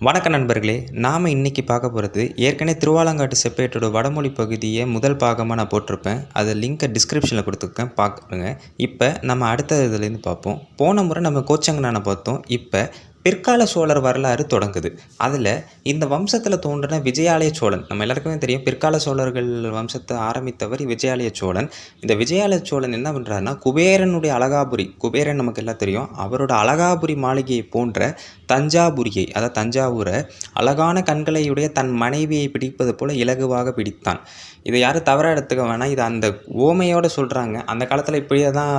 வணக்க நண்பர்களே, நாம் இன்றைக்கி பார்க்க போகிறது ஏற்கனவே திருவாலங்காட்டு செப்பேட்டோட வடமொழி பகுதியை முதல் பாகமாக நான் போட்டிருப்பேன். அது லிங்க்கை டிஸ்கிரிப்ஷனில் கொடுத்துருக்கேன், பார்க்குறேங்க. இப்போ நம்ம அடுத்த இதுலேருந்து பார்ப்போம். போன முறை நம்ம கோச்சங்கனான பார்த்தோம். இப்போ பிற்கால சோழர் வரலாறு தொடங்குது. அதில் இந்த வம்சத்தில் தோன்றின விஜயாலய சோழன், நம்ம எல்லாருக்குமே தெரியும், பிற்கால சோழர்கள் வம்சத்தை ஆரம்பித்தவர் விஜயாலய சோழன். இந்த விஜயாலய சோழன் என்ன பண்ணுறாருன்னா, குபேரனுடைய அழகாபுரி, குபேரன் நமக்கு எல்லாம் தெரியும், அவரோட அழகாபுரி மாளிகையை போன்ற தஞ்சாபுரியை, அதாவது தஞ்சாவூரை அழகான கண்களையுடைய தன் மனைவியை பிடிப்பது போல இலகுவாக பிடித்தான். இதை யாரும் தவறாக எடுத்துக்க வேணாம், இது அந்த ஓமையோடு சொல்கிறாங்க. அந்த காலத்தில் இப்படியே தான்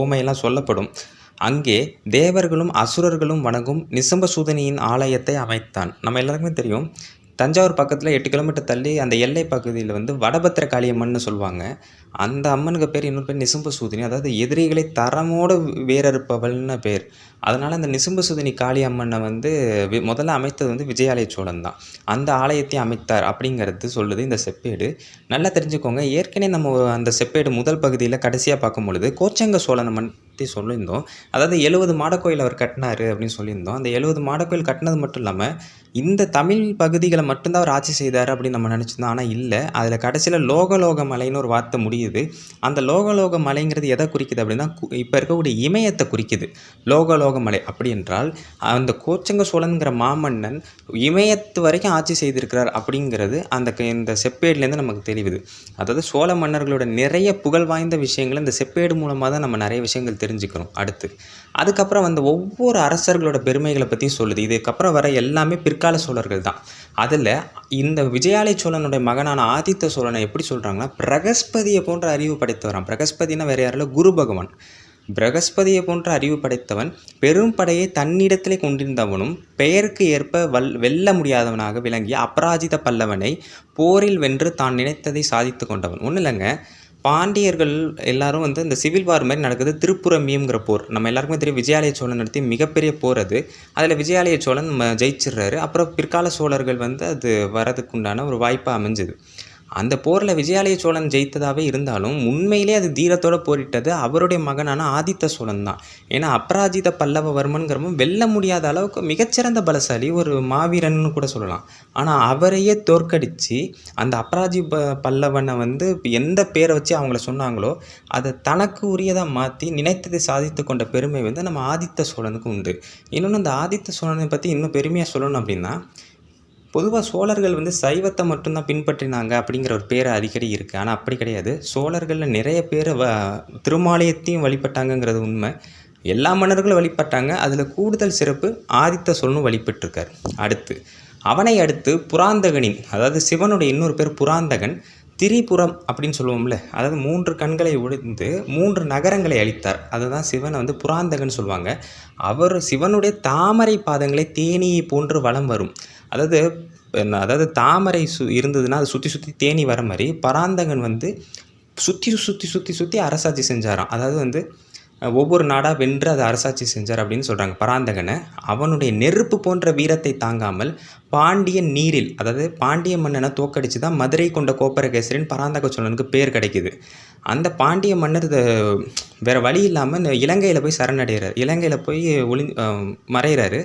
ஓமையெல்லாம் சொல்லப்படும். அங்கே தேவர்களும் அசுரர்களும் வணங்கும் நிசம்பசூதனியின் ஆலயத்தை அமைத்தான். நம்ம எல்லாருக்குமே தெரியும், தஞ்சாவூர் பக்கத்தில் 8 கிலோமீட்டர் தள்ளி அந்த எல்லை பகுதியில் வடபத்திர காளியம்மன்னு சொல்லுவாங்க. அந்த அம்மனுக்கு பேர் இன்னொரு பேர் நிசம்பசூதினி, அதாவது எதிரிகளை தரமோடு வேறறுப்பவள்னு பேர். அதனால் அந்த நிசம்பசூதினி காளி அம்மனை முதல்ல அமைத்தது விஜயாலய சோழன் தான். அந்த ஆலயத்தை அமைத்தார் அப்படிங்கிறது சொல்லுது இந்த செப்பேடு. நல்லா தெரிஞ்சுக்கோங்க. ஏற்கனவே நம்ம அந்த செப்பேடு முதல் பகுதியில் கடைசியாக பார்க்கும் பொழுது கோச்சங்க சோழனை பற்றி சொல்லியிருந்தோம். அதாவது 70 மாடக்கோயில் அவர் கட்டினார் அப்படின்னு சொல்லியிருந்தோம். அந்த 70 மாடக்கோயில் கட்டினது மட்டும் இல்லாமல் இந்த தமிழ் பகுதிகளை மட்டும்தான் அவர் ஆட்சி செய்தார் அப்படின்னு நம்ம நினச்சிருந்தோம். ஆனால் இல்லை, அதில் கடைசியில் லோகலோக மலைன்னு ஒரு வார்த்தை முடியுது. அந்த லோகலோக மலைங்கிறது எதை குறிக்குது அப்படின்னா, இப்போ இருக்கக்கூடிய இமயத்தை குறிக்குது. லோகலோக மலை அப்படி என்றால் அந்த கோச்சங்க சோழன்கிற மாமன்னன் இமயத்து வரைக்கும் ஆட்சி செய்திருக்கிறார் அப்படிங்கிறது இந்த செப்பேடுலேருந்து நமக்கு தெரியுது. அதாவது சோழ மன்னர்களோட நிறைய புகழ் வாய்ந்த விஷயங்கள் இந்த செப்பேடு மூலமாக தான் நம்ம நிறைய விஷயங்கள் தெரிஞ்சுக்கிறோம். அதுக்கப்புறம் ஒவ்வொரு அரசர்களோட பெருமைகளை பற்றி சொல்லுது. இதுக்கப்புறம் வர எல்லாமே பிற்கால சோழர்கள் தான். அதில் இந்த விஜயாலய சோழனுடைய மகனான ஆதித்த சோழனை எப்படி சொல்கிறாங்கன்னா, பிரகஸ்பதியை போன்ற அறிவு படைத்தவரான். பிரகஸ்பதினா வேறு யாரில், குரு பகவான். பிரகஸ்பதியை போன்ற அறிவு படைத்தவன், பெரும் படையை தன்னிடத்திலே கொண்டிருந்தவனும், பெயருக்கு ஏற்ப வெல்ல முடியாதவனாக விளங்கிய அபராஜித பல்லவனை போரில் வென்று தான் நினைத்ததை சாதித்து கொண்டவன். ஒன்றும் இல்லைங்க, பாண்டியர்கள் எல்லாரும் இந்த சிவில் வார் மாதிரி நடக்குது. திருப்புரம்பியம்ங்கிற போர் நம்ம எல்லாருக்குமே தெரியும். விஜயாலய சோழன் நடத்தி மிகப்பெரிய போர் அது. அதில் விஜயாலய சோழன் ஜெயிச்சிடுறாரு. அப்புறம் பிற்கால சோழர்கள் அது வரதுக்குண்டான ஒரு வாய்ப்பாக அமைஞ்சுது. அந்த போரில் விஜயாலய சோழன் ஜெயித்ததாகவே இருந்தாலும் உண்மையிலே அது தீரத்தோடு போரிட்டது அவருடைய மகனான ஆதித்த சோழன் தான். ஏன்னா அபராஜித பல்லவவர்மன்கிறவன் வெல்ல முடியாத அளவுக்கு மிகச்சிறந்த பலசாலி, ஒரு மாவீரன்னு கூட சொல்லலாம். ஆனால் அவரையே தோற்கடித்து அந்த பல்லவனை எந்த பேரை வச்சு அவங்கள சொன்னாங்களோ அதை தனக்கு உரியதாக மாற்றி நினைத்ததை சாதித்து கொண்ட பெருமை நம்ம ஆதித்த சோழனுக்கு உண்டு. இன்னொன்று, அந்த ஆதித்த சோழனை பற்றி இன்னும் பெருமையாக சொல்லணும் அப்படின்னா, பொதுவாக சோழர்கள் சைவத்தை மட்டும்தான் பின்பற்றினாங்க அப்படிங்கிற ஒரு பேரை அடிக்கடி இருக்குது. ஆனால் அப்படி கிடையாது. சோழர்களில் நிறைய பேர் திருமாலயத்தையும் வழிபட்டாங்கங்கிறது உண்மை. எல்லா மன்னர்களும் வழிபட்டாங்க. அதில் கூடுதல் சிறப்பு ஆதித்த சோழனும் வழிபட்டிருக்கார். அவனை அடுத்து புராந்தகனின், அதாவது சிவனுடைய இன்னொரு பேர் புராந்தகன், திரிபுரம் அப்படின்னு சொல்லுவோம்ல, அதாவது 3 கண்களை ஒழிந்து 3 நகரங்களை அளித்தார். அதுதான் சிவனை புராந்தகன் சொல்லுவாங்க. அவர் சிவனுடைய தாமரை பாதங்களை தேனியை போன்று வலம் வரும். அதாவது தாமரை இருந்ததுன்னா அது சுற்றி சுற்றி தேனி வர மாதிரி பராந்தகன் சுற்றி சுற்றி சுற்றி சுற்றி அரசாட்சி செஞ்சாராம். அதாவது ஒவ்வொரு நாடாக வென்று அதை அரசாட்சி செஞ்சார் அப்படின்னு சொல்கிறாங்க பராந்தகனை. அவனுடைய நெருப்பு போன்ற வீரத்தை தாங்காமல் பாண்டியன் நீரில், அதாவது பாண்டிய மன்னனை தோக்கடிச்சு தான் மதுரை கொண்ட கோப்பரகேசரின் பராந்தக சோழனுக்கு பேர் கிடைக்கிது. அந்த பாண்டிய மன்னர் வேறு வழி இல்லாமல் இலங்கையில் போய் சரணடைகிறார். இலங்கையில் போய் மறைகிறாரு.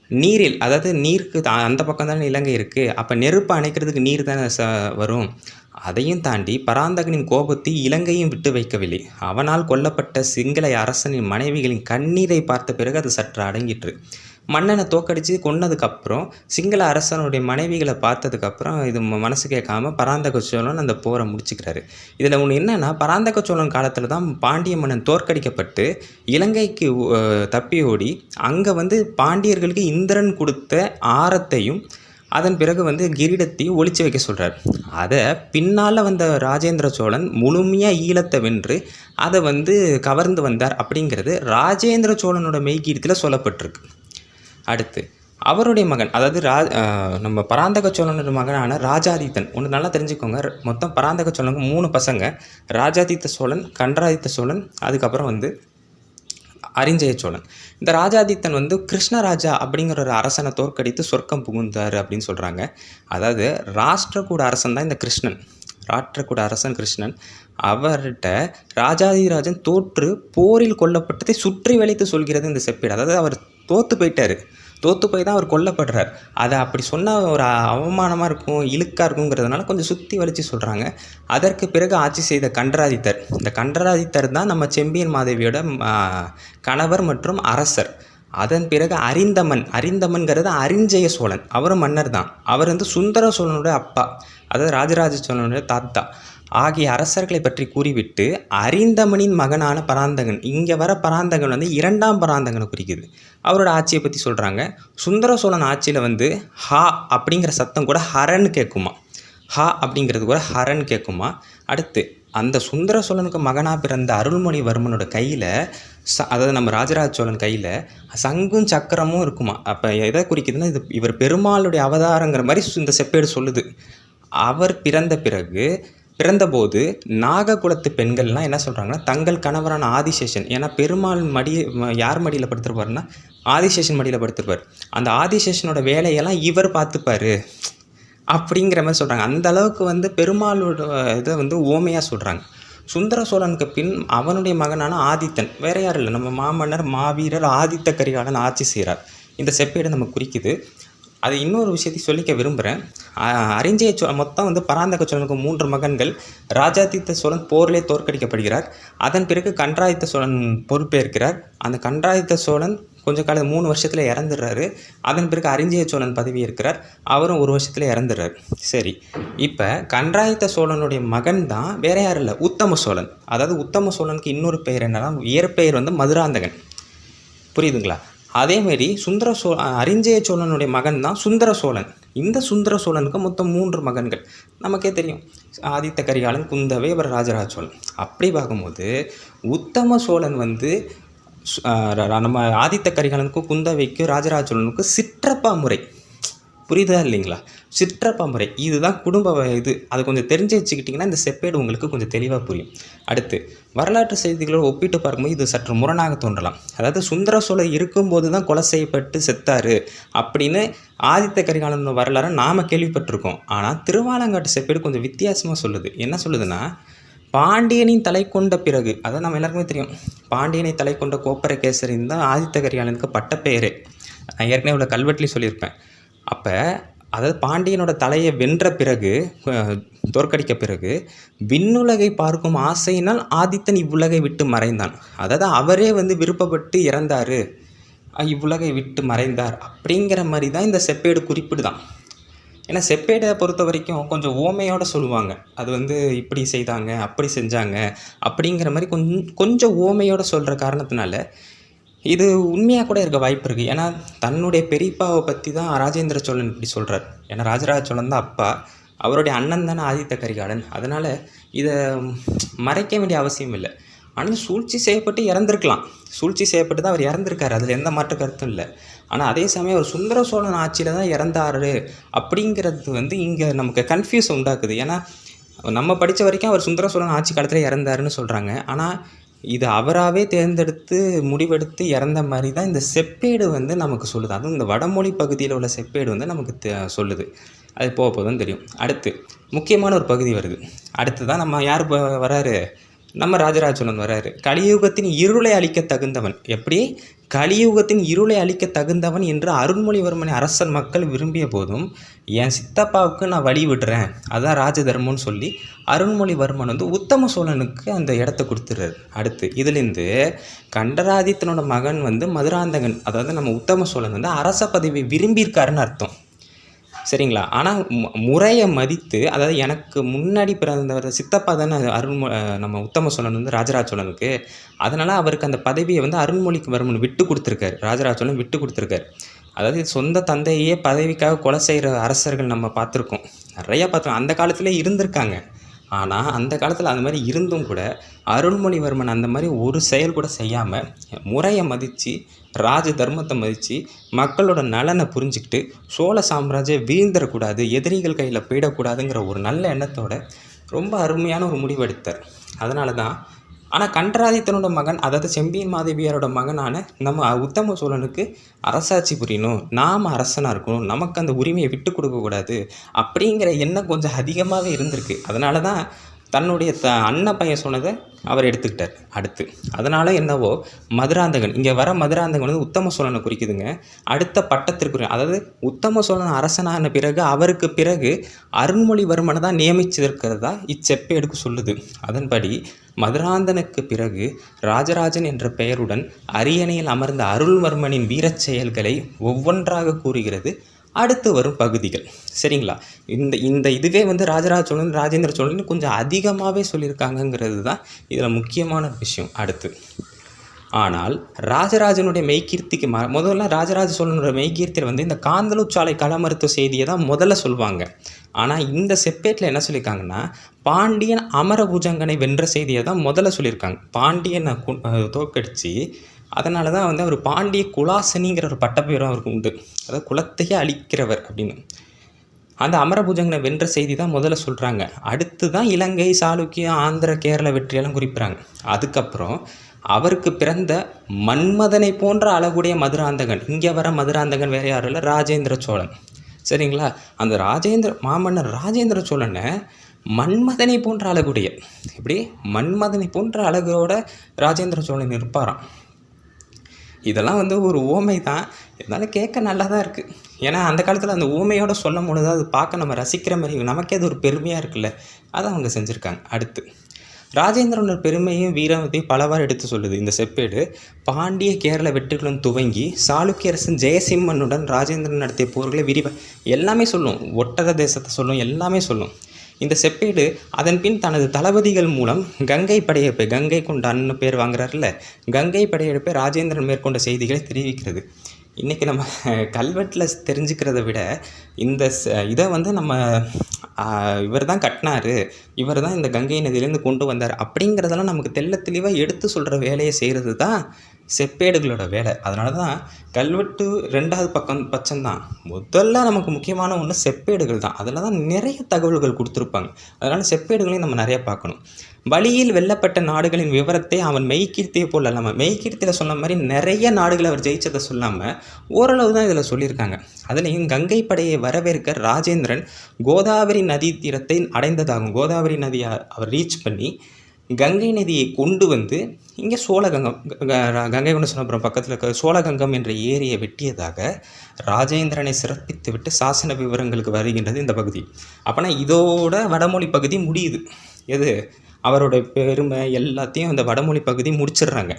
நீரில், அதாவது நீருக்கு அந்த பக்கம் தானே இலங்கை இருக்குது, அப்போ நெருப்பு அணைக்கிறதுக்கு நீர் தானே வரும். அதையும் தாண்டி பராந்தகனின் கோபத்தை இலங்கையும் விட்டு வைக்கவில்லை. அவனால் கொல்லப்பட்ட சிங்கள அரசனின் மனைவிகளின் கண்ணீரை பார்த்த பிறகு அது சற்று அடங்கிற்று. மன்னனை தோக்கடித்து கொன்னதுக்கப்புறம் சிங்கள அரசனுடைய மனைவிகளை பார்த்ததுக்கப்புறம் இது மனசு கேட்காம பராந்தக சோழன் அந்த போரை முடிச்சுக்கிறாரு. இதில் ஒன்று என்னென்னா, பராந்தக சோழன் காலத்தில் தான் பாண்டிய மன்னன் தோற்கடிக்கப்பட்டு இலங்கைக்கு தப்பி ஓடி அங்கே பாண்டியர்களுக்கு இந்திரன் கொடுத்த ஆரத்தையும் அதன் பிறகு கிரீடத்தையும் ஒழிச்சு வைக்க சொல்கிறார். அதை பின்னால் வந்த ராஜேந்திர சோழன் முழுமையாக ஈழத்தை வென்று அதை கவர்ந்து வந்தார் அப்படிங்கிறது ராஜேந்திர சோழனோட மெய்கீர்த்தியில் சொல்லப்பட்டிருக்கு. அவருடைய மகன், அதாவது நம்ம பராந்தக சோழனோட மகனான ராஜாதித்தன். ஒன்று நல்லா தெரிஞ்சுக்கோங்க, மொத்தம் பராந்தக சோழனுக்கு 3 பசங்க. ராஜாதித்த சோழன், கண்டராதித்த சோழன், அதுக்கப்புறம் அரிஞ்சய சோழன். இந்த ராஜாதித்தன் கிருஷ்ணராஜா அப்படிங்கிற ஒரு அரசனை தோற்கடித்து சொர்க்கம் புகுந்தார் அப்படின்னு சொல்கிறாங்க. அதாவது ராஷ்டிரகூட அரசன் தான் இந்த கிருஷ்ணன். ராஷ்டிரகூட அரசன் கிருஷ்ணன். அவர்கிட்ட ராஜாதிராஜன் தோற்று போரில் கொல்லப்பட்டதை சுற்றி வளைத்து சொல்கிறது இந்த செப்பேடு. அதாவது அவர் தோற்று போயிட்டார். தோற்று போய் தான் அவர் கொல்லப்படுறார். அதை அப்படி சொன்னால் ஒரு அவமானமாக இருக்கும், இழுக்காக இருக்குங்கிறதுனால கொஞ்சம் சுற்றி வலித்து சொல்கிறாங்க. அதற்கு பிறகு ஆட்சி செய்த கண்டராதித்தர், இந்த கண்டராதித்தர் தான் நம்ம செம்பியன் மாதேவியோட கணவர் மற்றும் அரசர். அதன் பிறகு அரிந்தமன்கிறது அரிஞ்சய சோழன், அவரும் மன்னர் தான். அவர் வந்து சுந்தர சோழனுடைய அப்பா, அதாவது ராஜராஜ சோழனுடைய தாத்தா ஆகிய அரசர்களை பற்றி கூறிவிட்டு அரிந்தமனின் மகனான பராந்தகன், இங்கே வர பராந்தகன் வந்து 2ஆம் பராந்தகனை குறிக்குது, அவரோட ஆட்சியை பற்றி சொல்கிறாங்க. சுந்தர சோழன் ஆட்சியில் வந்து ஹா அப்படிங்கிற சத்தம் கூட ஹரன்னு கேட்குமா, ஹா அப்படிங்கிறது கூட ஹரன் கேட்குமா. அடுத்து அந்த சுந்தர சோழனுக்கு மகனாக பிறந்த அருள்மொழிவர்மனோட கையில் அதாவது நம்ம ராஜராஜ சோழன் கையில் சங்கும் சக்கரமும் இருக்குமா. அப்போ எதை குறிக்குதுன்னா இவர் பெருமாளுடைய அவதாரங்கிற மாதிரி இந்த செப்பேடு சொல்லுது. அவர் பிறந்தபோது நாககுலத்து பெண்கள்லாம் என்ன சொல்கிறாங்கன்னா தங்கள் கணவரான ஆதிசேஷன், ஏன்னா பெருமாள் யார் மடியில் படுத்திருப்பாருன்னா ஆதிசேஷன் மடியில் படுத்திருப்பார், அந்த ஆதிசேஷனோட வேலையெல்லாம் இவர் பார்த்துப்பார் அப்படிங்கிற மாதிரி சொல்கிறாங்க. அந்த அளவுக்கு வந்து பெருமாளோட இதை வந்து ஓமையாக சொல்கிறாங்க. சுந்தர சோழனுக்கு பின் அவனுடைய மகனான ஆதித்தன், வேற யாரும் இல்லை, நம்ம மாமன்னர் மாவீரர் ஆதித்த கரிகாலன் ஆட்சி செய்கிறார். இந்த செப்பேடு நமக்கு குறிக்குது. அது இன்னொரு விஷயத்தையும் சொல்லிக்க விரும்புகிறேன். அரிஞ்சய சோழன் மொத்தம் வந்து பராந்தக சோழனுக்கு 3 மகன்கள். ராஜாதித்த சோழன் போரிலே தோற்கடிக்கப்படுகிறார். அதன் பிறகு கண்டராதித்த சோழன் பொறுப்பேற்கிறார். அந்த கண்டராதித்த சோழன் கொஞ்ச காலம் 3 வருஷத்தில் இறந்துடுறாரு. அதன் பிறகு அரிஞ்சய சோழன் பதவி இருக்கிறார், அவரும் 1 வருஷத்தில் இறந்துடுறாரு. சரி, இப்போ கண்டராதித்த சோழனுடைய மகன் தான் வேற யாரும் இல்லை, உத்தம சோழன். அதாவது உத்தம சோழனுக்கு இன்னொரு பெயர் என்னன்னா, இயற்பெயர் வந்து மதுராந்தகன். புரியுதுங்களா? அதேமாரி அரிஞ்சய சோழனுடைய மகன் தான் சுந்தர சோழன். இந்த சுந்தர சோழனுக்கு மொத்தம் 3 மகன்கள். நமக்கே தெரியும், ஆதித்த கரிகாலன், குந்தவை, அப்புறம் ராஜராஜ சோழன். அப்படி பார்க்கும்போது உத்தம சோழன் வந்து நம்ம ஆதித்த கரிகாலனுக்கும் குந்தவைக்கும் ராஜராஜ சோழனுக்கும் சிற்றப்பா முறை. புரியுதா இல்லைங்களா? சிற்றப்பா முறை இதுதான் குடும்ப இது. அது கொஞ்சம் தெரிஞ்சு வச்சுக்கிட்டிங்கன்னா இந்த செப்பேடு உங்களுக்கு கொஞ்சம் தெளிவாக புரியும். அடுத்து வரலாற்று செய்திகளோடு ஒப்பிட்டு பார்க்கும்போது இது சற்று முரணாக தோன்றலாம். அதாவது சுந்தர சோழர் இருக்கும்போது தான் கொலை செய்யப்பட்டு செத்தாரு அப்படின்னு ஆதித்த கரிகாலன் வரலாறு நாம் கேள்விப்பட்டிருக்கோம். ஆனால் திருவாலங்காட்டு செப்பேடு கொஞ்சம் வித்தியாசமாக சொல்லுது. என்ன சொல்லுதுன்னா, பாண்டியனின் தலை கொண்ட பிறகு, அதாவது நம்ம எல்லாருக்குமே தெரியும், பாண்டியனை தலை கொண்ட கோப்பரகேசரின் தான் ஆதித்த கரிகாலனுக்கு பட்ட பெயரே. நான் ஏற்கனவே உள்ள கல்வெட்டிலையும் சொல்லியிருப்பேன். அப்போ அதாவது பாண்டியனோட தலையை வென்ற பிறகு, தோற்கடிக்க பிறகு, விண்ணுலகை பார்க்கும் ஆசையினால் ஆதித்தன் இவ்வுலகை விட்டு மறைந்தான். அதாவது அவரே வந்து விருப்பப்பட்டு இறந்தார், இவ்வுலகை விட்டு மறைந்தார் அப்படிங்கிற மாதிரி தான் இந்த செப்பேடு குறிப்பிடுதான். ஏன்னா செப்பேடை பொறுத்த வரைக்கும் கொஞ்சம் ஓமையோடு சொல்லுவாங்க. அது வந்து இப்படி செய்தாங்க, அப்படி செஞ்சாங்க அப்படிங்கிற மாதிரி கொஞ்சம் ஓமையோடு சொல்கிற காரணத்தினால இது உண்மையாக கூட இருக்க வாய்ப்பு இருக்குது. ஏன்னா தன்னுடைய பெரியப்பாவை பற்றி தான் ராஜேந்திர சோழன் இப்படி சொல்கிறார். ஏன்னா ராஜராஜ சோழன் தான் அப்பா, அவருடைய அண்ணன் தானே ஆதித்த கரிகாலன். அதனால் இதை மறைக்க வேண்டிய அவசியம் இல்லை. ஆனால் சூழ்ச்சி செய்யப்பட்டு இறந்துருக்கலாம், சூழ்ச்சி செய்யப்பட்டு தான் அவர் இறந்துருக்காரு, அதில் எந்த மாற்று கருத்தும் இல்லை. ஆனால் அதே சமயம் அவர் சுந்தர சோழன் ஆட்சியில் தான் இறந்தார் அப்படிங்கிறது வந்து இங்கே நமக்கு கன்ஃபியூஸ் உண்டாக்குது. ஏன்னா நம்ம படித்த வரைக்கும் அவர் சுந்தர சோழன் ஆட்சி காலத்தில் இறந்தாருன்னு சொல்கிறாங்க. ஆனால் இது அவராகவே தேர்ந்தெடுத்து முடிவெடுத்து இறந்த மாதிரி தான் இந்த செப்பேடு வந்து நமக்கு சொல்லுது. அதுவும் இந்த வடமொழி பகுதியில் உள்ள செப்பேடு வந்து நமக்கு சொல்லுது. அது போக போதும் தெரியும். அடுத்து முக்கியமான ஒரு பகுதி வருது. அடுத்து தான் நம்ம யார் வராரு, நம்ம ராஜராஜ சோழன் வராரு. கலியுகத்தின் இருளை அழிக்க தகுந்தவன். எப்படி கலியுகத்தின் இருளை அழிக்க தகுந்தவன் என்று அருள்மொழிவர்மனை அரசன் மக்கள் விரும்பிய போதும் என் சித்தப்பாவுக்கு நான் வழி விடுறேன், அதான் ராஜதர்மம்னு சொல்லி அருள்மொழிவர்மன் வந்து உத்தம சோழனுக்கு அந்த இடத்த கொடுத்துறாரு. அடுத்து இதுலேருந்து கண்டராதித்தனோட மகன் வந்து மதுராந்தகன், அதாவது நம்ம உத்தம சோழன் வந்து அரச பதவி விரும்பியிருக்காருன்னு அர்த்தம். சரிங்களா? ஆனால் முறையை மதித்து, அதாவது எனக்கு முன்னாடி பிறந்தவர் சித்தப்பா தானே நம்ம உத்தம சோழன் வந்து ராஜராஜ சோழனுக்கு, அதனால் அவருக்கு அந்த பதவியை வந்து அருள்மொழிவர்மன் விட்டு கொடுத்துருக்காரு, ராஜராஜ சோழன் விட்டு கொடுத்துருக்காரு. அதாவது சொந்த தந்தையே பதவிக்காக கொலை செய்கிற அரசர்கள் நம்ம பார்த்துருக்கோம், நிறையா பார்த்துருக்கோம். அந்த காலத்திலே இருந்திருக்காங்க. ஆனால் அந்த காலத்தில் அந்த மாதிரி இருந்தும் கூட அருள்மொழிவர்மன் அந்த மாதிரி ஒரு செயல் கூட செய்யாமல் முறையை மதித்து, ராஜ தர்மத்தை மதித்து, மக்களோட நலனை புரிஞ்சுக்கிட்டு சோழ சாம்ராஜ்யம் வீழ்ந்துடக்கூடாது, எதிரிகள் கையில் போயிடக்கூடாதுங்கிற ஒரு நல்ல எண்ணத்தோட ரொம்ப அருமையான ஒரு முடிவு எடுத்தார். அதனால தான். ஆனால் கண்டராதித்தனோட மகன், அதாவது செம்பியன் மாதேவியாரோட மகனான நம்ம உத்தம சோழனுக்கு அரசாட்சி புரியணும், நாம் அரசனாக இருக்கணும், நமக்கு அந்த உரிமையை விட்டு கொடுக்கக்கூடாது அப்படிங்கிற எண்ணம் கொஞ்சம் அதிகமாகவே இருந்திருக்கு. அதனால தான் தன்னுடைய அண்ணன் பையன் சொன்னதை அவர் எடுத்துக்கிட்டார் அடுத்து. அதனால் என்னவோ மதுராந்தகன், இங்கே வர மதுராந்தகன் வந்து உத்தம சோழனை குறிக்குதுங்க. அடுத்த பட்டத்திற்கு, அதாவது உத்தம சோழன் அரசனான பிறகு அவருக்கு பிறகு அருண்மொழிவர்மனை தான் நியமிச்சிருக்கிறதா இச்செப்பேடுக்கு சொல்லுது. அதன்படி மதுராந்தனுக்கு பிறகு ராஜராஜன் என்ற பெயருடன் அரியணையில் அமர்ந்த அருள்வர்மனின் வீரச் செயல்களை ஒவ்வொன்றாக கூறுகிறது அடுத்து வரும் பகுதிகள். சரிங்களா? இந்த இதுவே வந்து ராஜராஜ சோழன், ராஜேந்திர சோழன் கொஞ்சம் அதிகமாகவே சொல்லியிருக்காங்கங்கிறது தான் இதில் முக்கியமான விஷயம் அடுத்து. ஆனால் ராஜராஜனுடைய மெய்கீர்த்திக்கு முதல்ல ராஜராஜ சோழனுடைய மெய்கீர்த்தியில் வந்து இந்த காந்தலூச்சாலை களமருத்துவ செய்தியை தான் முதல்ல சொல்லுவாங்க. ஆனால் இந்த செப்பேட்டில் என்ன சொல்லியிருக்காங்கன்னா, பாண்டியன் அமரபுஜங்கனை வென்ற செய்தியை தான் முதல்ல சொல்லியிருக்காங்க. பாண்டியனை தோற்கடித்து, அதனால தான் வந்து அவர் பாண்டிய குலாசனிங்கிற ஒரு பட்டப்பேரும் அவருக்கு உண்டு. அதாவது குலத்தையே அழிக்கிறவர் அப்படின்னு. அந்த அமரபுஜங்கனை வென்ற செய்தி தான் முதல்ல சொல்கிறாங்க. அடுத்து தான் இலங்கை, சாளுக்கிய, ஆந்திர, கேரள வெற்றியெல்லாம் குறிப்பிட்றாங்க. அதுக்கப்புறம் அவருக்கு பிறந்த மன்மதனை போன்ற அழகுடைய மதுராந்தகன், இங்கே வர மதுராந்தகன் வேறு யாரும் இல்லை, ராஜேந்திர சோழன். சரிங்களா? அந்த மாமன்னர் ராஜேந்திர சோழனை மன்மதனை போன்ற அழகுடைய, இப்படி மன்மதனை போன்ற அழகோட ராஜேந்திர சோழன் இருப்பாராம். இதெல்லாம் வந்து ஒரு ஊமை தான், இருந்தாலும் கேட்க நல்லா தான் இருக்குது. ஏன்னா அந்த காலத்தில் அந்த ஊமையோடு சொல்லும் பொழுது அது பார்க்க நம்ம ரசிக்கிற மாதிரி, நமக்கே அது ஒரு பெருமையாக இருக்குல்ல, அதை அவங்க செஞ்சுருக்காங்க. அடுத்து ராஜேந்திரனோட பெருமையும் வீரத்தையும் பலவாறு எடுத்து சொல்லுது இந்த செப்பேடு. பாண்டிய கேரள வெற்றிகளுடன் துவங்கி சாளுக்கிய அரசன் ஜெயசிம்மனுடன் ராஜேந்திரன் நடத்திய போர்களை எல்லாமே சொல்லும். ஒட்டக தேசத்தை சொல்லும், எல்லாமே சொல்லும் இந்த செப்பேடு. அதன் பின் தனது தளபதிகள் மூலம் கங்கை படையெடுப்பை, கங்கை கொண்ட அண்ணன் பேர் வாங்குறாருல, கங்கை படையெடுப்பை ராஜேந்திரன் மேற்கொண்ட செய்திகளை தெரிவிக்கிறது. இன்றைக்கி நம்ம கல்வெட்டில் தெரிஞ்சுக்கிறத விட இந்த இதை வந்து நம்ம இவர் தான் கட்டினார், இவர் தான் இந்த கங்கை நதியிலேருந்து கொண்டு வந்தார் அப்படிங்கிறதெல்லாம் நமக்கு தெள்ள தெளிவாக எடுத்து சொல்கிற வேலையை செய்கிறது தான் செப்பேடுகளோட வேலை. அதனால தான் கல்வெட்டு 2வது பட்சம்தான். முதல்ல நமக்கு முக்கியமான ஒன்று செப்பேடுகள் தான். அதில் தான் நிறைய தகவல்கள் கொடுத்துருப்பாங்க. அதனால் செப்பேடுகளையும் நம்ம நிறைய பார்க்கணும். வழியில் வெல்லப்பட்ட நாடுகளின் விவரத்தை அவன் மெய்கீர்த்தியை போல் இல்லாமல், மெய்கீர்த்தியில் சொன்ன மாதிரி நிறைய நாடுகளை அவர் ஜெயிச்சதை சொல்லாமல் ஓரளவு தான் இதில் சொல்லியிருக்காங்க. அதுலேயும் கங்கை படையை வரவேற்க ராஜேந்திரன் கோதாவரி நதி தீரத்தை அடைந்ததாகும். கோதாவரி நதியை அவர் ரீச் பண்ணி கங்கை நதியை கொண்டு வந்து இங்கே சோழகங்கம், கங்கை கொண்டு சொன்னப்புறம் பக்கத்தில் இருக்க சோழகங்கம் என்ற ஏரியை வெட்டியதாக ராஜேந்திரனை சிறப்பித்து விட்டு சாசன விவரங்களுக்கு வருகின்றது இந்த பகுதி. அப்போனா இதோட வடமொழி பகுதி முடியுது. எது அவரோட பெருமை எல்லாத்தையும் இந்த வடமொழி பகுதி முடிச்சிடுறாங்க.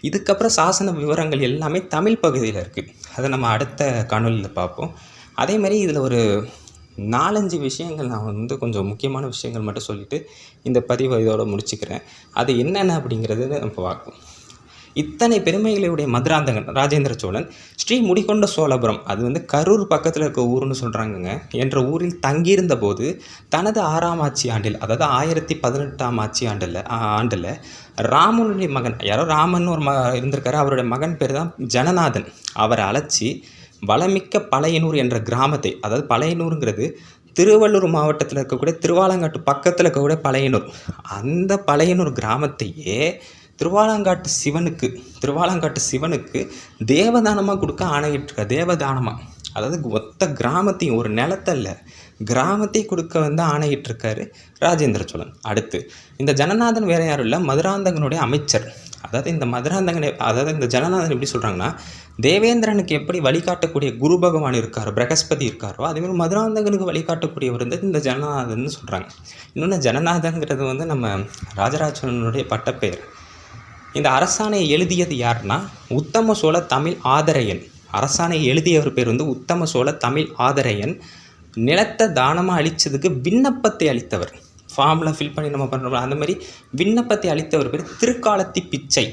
இதுக்கப்புறம் சாசன விவரங்கள் எல்லாமே தமிழ் பகுதியில் இருக்குது. அதை நம்ம அடுத்த காணொலியில் பார்ப்போம். அதே மாதிரி இதில் ஒரு 4-5 விஷயங்கள் நான் வந்து கொஞ்சம் முக்கியமான விஷயங்கள் மட்டும் சொல்லிவிட்டு இந்த பதிவை இதோட முடிச்சுக்கிறேன். அது என்னென்ன அப்படிங்கிறது நம்ம பார்ப்போம். இத்தனை பெருமைகளுடைய மதுராந்தகன் ராஜேந்திர சோழன் ஸ்ரீ முடிகொண்ட சோழபுரம், அது வந்து கரூர் பக்கத்தில் இருக்க ஊர்னு சொல்கிறாங்கங்க, என்ற ஊரில் தங்கியிருந்த போது தனது 6ஆம் ஆட்சி ஆண்டில், அதாவது 1018ஆம் ஆட்சி ஆண்டில் ராமனுடைய மகன், யாரோ ராமன் ஒரு இருந்திருக்காரு, அவருடைய மகன் பேர் தான் ஜனநாதன். அவரை அழைச்சி வளமிக்க பழையனூர் என்ற கிராமத்தை, அதாவது பழையனூருங்கிறது திருவள்ளூர் மாவட்டத்தில் இருக்கக்கூடிய திருவாலங்காட்டு பக்கத்தில் இருக்கக்கூடிய பழையனூர், அந்த பழையனூர் கிராமத்தையே திருவாலங்காட்டு சிவனுக்கு தேவதானமாக கொடுக்க ஆணையிட்டிருக்கார். தேவதானமாக, அதாவது மொத்த கிராமத்தையும், ஒரு நிலத்தல்ல கிராமத்தை கொடுக்க வந்து ஆணையிட்டிருக்காரு ராஜேந்திர சோழன். அடுத்து இந்த ஜனநாதன் வேற யாரும் இல்லை, மதுராந்தகனுடைய அமைச்சர். அதாவது இந்த ஜனநாதன் எப்படி சொல்கிறாங்கன்னா, தேவேந்திரனுக்கு எப்படி வழிகாட்டக்கூடிய குரு பகவான் இருக்காரோ, பிரகஸ்பதி இருக்காரோ, அதேமாதிரி மதுராந்தகனுக்கு வழிகாட்டக்கூடியவர் வந்து இந்த ஜனநாதன் சொல்கிறாங்க. இன்னொன்று ஜனநாதங்கிறது வந்து நம்ம ராஜராஜ சோழனுடைய பட்டப்பெயர். இந்த அரசாணையை எழுதியது யாருன்னா உத்தம சோழ தமிழ் ஆதரையன். அரசாணையை எழுதியவர் பேர் வந்து உத்தம சோழ தமிழ் ஆதரையன். நிலத்தை தானமாக அளித்ததுக்கு விண்ணப்பத்தை அளித்தவர், ஃபார்மில் ஃபில் பண்ணி நம்ம பண்ணுறோம், அந்த மாதிரி விண்ணப்பத்தை அளித்தவர் பேர் திருக்காலத்தி பிச்சை.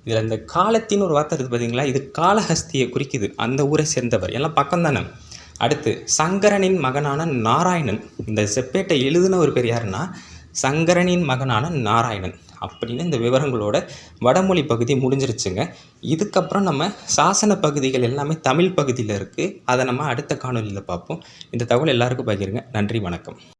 இதில் இந்த காலத்தின்னு ஒரு வார்த்தை இருக்குது பார்த்தீங்களா, இது காளஹஸ்தியை குறிக்குது, அந்த ஊரை சேர்ந்தவர், எல்லாம் பக்கம் தானே. அடுத்து சங்கரனின் மகனான நாராயணன். இந்த செப்பேட்டை எழுதின ஒரு பேர் யாருன்னா சங்கரனின் மகனான நாராயணன் அப்படின்னு இந்த விவரங்களோட வடமொழி பகுதி முடிஞ்சிருச்சுங்க. இதுக்கப்புறம் நம்ம சாசன பகுதிகள் எல்லாமே தமிழ் பகுதியில் இருக்குது. அதை நம்ம அடுத்த காணொலியில் பார்ப்போம். இந்த தகவல் எல்லாருக்கும் பகிருங்க. நன்றி, வணக்கம்.